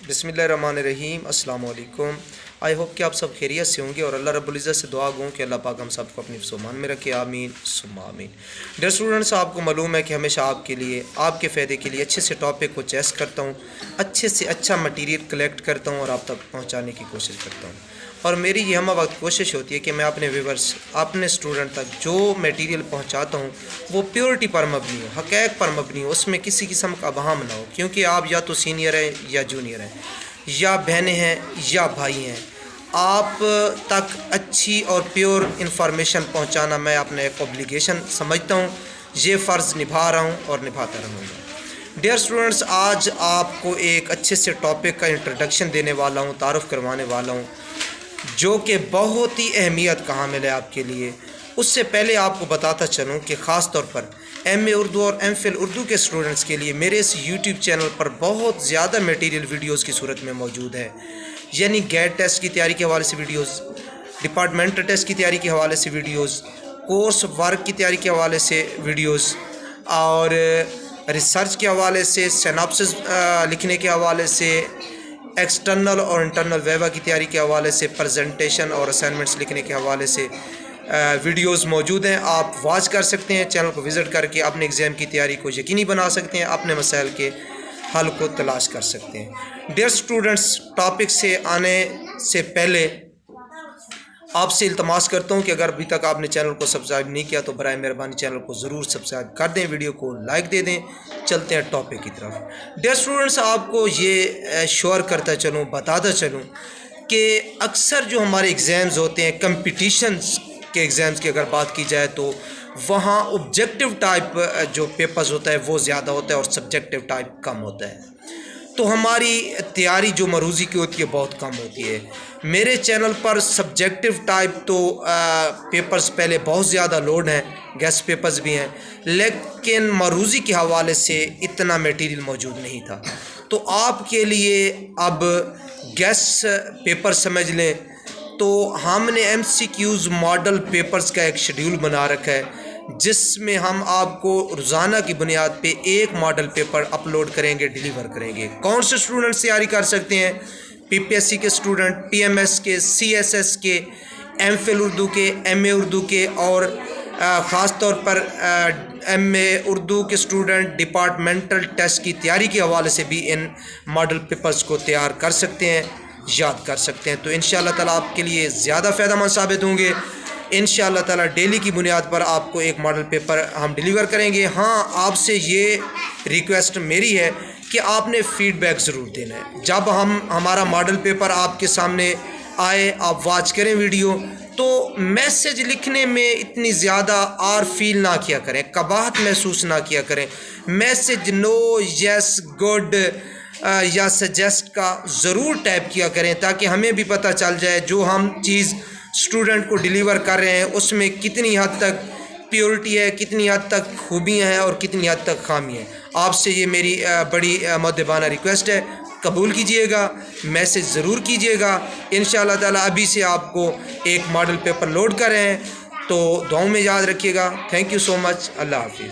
बिस्मिल्लाहिर्रहमानिर्रहीम। अस्सलाम वालेकुम। आई होप कि आप सब खैरियत से होंगे और अल्लाह रब्बुल इज़्ज़त से दुआ गो कि अल्लाह पाक हम सबको अपनी सुमान में रखे। आमीन सुम्मा आमीन। डियर स्टूडेंट्स, आपको मालूम है कि हमेशा आपके लिए, आपके फ़ायदे के लिए अच्छे से टॉपिक को चेस करता हूँ, अच्छे से अच्छा मटीरियल कलेक्ट करता हूँ और आप तक पहुँचाने की कोशिश करता हूँ। और मेरी ये हम वक्त कोशिश होती है कि मैं अपने व्यूवर्स, अपने स्टूडेंट तक जो मटेरियल पहुंचाता हूं वो प्योरिटी पर मबनी हो, हक़ैक़ पर मबनी हो, उसमें किसी किस्म का बहाम ना हो। क्योंकि आप या तो सीनियर हैं या जूनियर हैं, या बहनें हैं या भाई हैं, आप तक अच्छी और प्योर इंफॉर्मेशन पहुंचाना मैं अपना एक ऑब्लिगेशन समझता हूं। ये फ़र्ज़ निभा रहा हूं और निभाता रहूँगा। डियर स्टूडेंट्स, आज आपको एक अच्छे से टॉपिक का इंट्रोडक्शन देने वाला हूँ, तारुफ़ करवाने वाला हूँ, जो कि बहुत ही अहमियत का हामिल है आपके लिए। उससे पहले आपको बताता चलूँ कि ख़ास तौर पर MA उर्दू और MPhil उर्दू के स्टूडेंट्स के लिए मेरे इस YouTube चैनल पर बहुत ज़्यादा मटेरियल वीडियोस की सूरत में मौजूद है। यानी गेट टेस्ट की तैयारी के हवाले से वीडियोस, डिपार्टमेंटल टेस्ट की तैयारी के हवाले से वीडियोस, कोर्स वर्क की तैयारी के हवाले से वीडियोस, और रिसर्च के हवाले से, सिनॉप्सिस लिखने के हवाले से, एक्सटर्नल और इंटरनल वेवा की तैयारी के हवाले से, प्रेजेंटेशन और असाइनमेंट्स लिखने के हवाले से वीडियोस मौजूद हैं। आप वॉच कर सकते हैं, चैनल को विज़िट करके अपने एग्ज़ाम की तैयारी को यकीनी बना सकते हैं, अपने मसाइल के हल को तलाश कर सकते हैं। डियर स्टूडेंट्स, टॉपिक से आने से पहले आपसे इल्तमास करता हूँ कि अगर अभी तक आपने चैनल को सब्सक्राइब नहीं किया तो बराए मेहरबानी चैनल को ज़रूर सब्सक्राइब कर दें, वीडियो को लाइक दे दें। चलते हैं टॉपिक की तरफ। डियर स्टूडेंट्स, आपको ये श्योर करता चलूँ, बताता चलूँ कि अक्सर जो हमारे एग्ज़ाम्स होते हैं, कंपटीशन्स के एग्ज़ाम्स की अगर बात की जाए तो वहाँ ऑब्जेक्टिव टाइप जो पेपर्स होता है वो ज़्यादा होता है और सब्जेक्टिव टाइप कम होता है। तो हमारी तैयारी जो मरूज़ी की होती है बहुत कम होती है। मेरे चैनल पर सब्जेक्टिव टाइप तो पेपर्स पहले बहुत ज़्यादा लोड हैं, गेस्ट पेपर्स भी हैं, लेकिन मरूज़ी के हवाले से इतना मटेरियल मौजूद नहीं था। तो आपके लिए अब गेस्ट पेपर समझ लें तो हमने MCQs मॉडल पेपर्स का एक शेड्यूल बना रखा है, जिसमें हम आपको रोज़ाना की बुनियाद पे एक मॉडल पेपर अपलोड करेंगे, डिलीवर करेंगे। कौन से स्टूडेंट्स तैयारी कर सकते हैं? PPSC के स्टूडेंट, PMS के, CSS के, MPhil उर्दू के, MA उर्दू के, और ख़ास तौर पर MA उर्दू के स्टूडेंट डिपार्टमेंटल टेस्ट की तैयारी के हवाले से भी इन मॉडल पेपर्स को तैयार कर सकते हैं, याद कर सकते हैं। तो इंशाअल्लाह ताला आपके लिए ज़्यादा फ़ायदेमंद साबित होंगे। इंशाअल्लाह ताला डेली की बुनियाद पर आपको एक मॉडल पेपर हम डिलीवर करेंगे। हाँ, आपसे ये रिक्वेस्ट मेरी है कि आपने फ़ीडबैक ज़रूर देना है। जब हमारा मॉडल पेपर आपके सामने आए, आप वॉच करें वीडियो, तो मैसेज लिखने में इतनी ज़्यादा आर फील ना किया करें, कबाहत महसूस ना किया करें। मैसेज नो, यस, गुड या सजेस्ट का ज़रूर टाइप किया करें, ताकि हमें भी पता चल जाए जो हम चीज़ स्टूडेंट को डिलीवर कर रहे हैं उसमें कितनी हद तक प्योरिटी है, कितनी हद तक खूबियाँ हैं और कितनी हद तक खामी है। आपसे ये मेरी बड़ी मुद्दबाना रिक्वेस्ट है, कबूल कीजिएगा, मैसेज ज़रूर कीजिएगा। इंशाअल्लाह ताला अभी से आपको एक मॉडल पेपर लोड कर रहे हैं, तो दुआओं में याद रखिएगा। Thank you so much. Allah हाफिज़।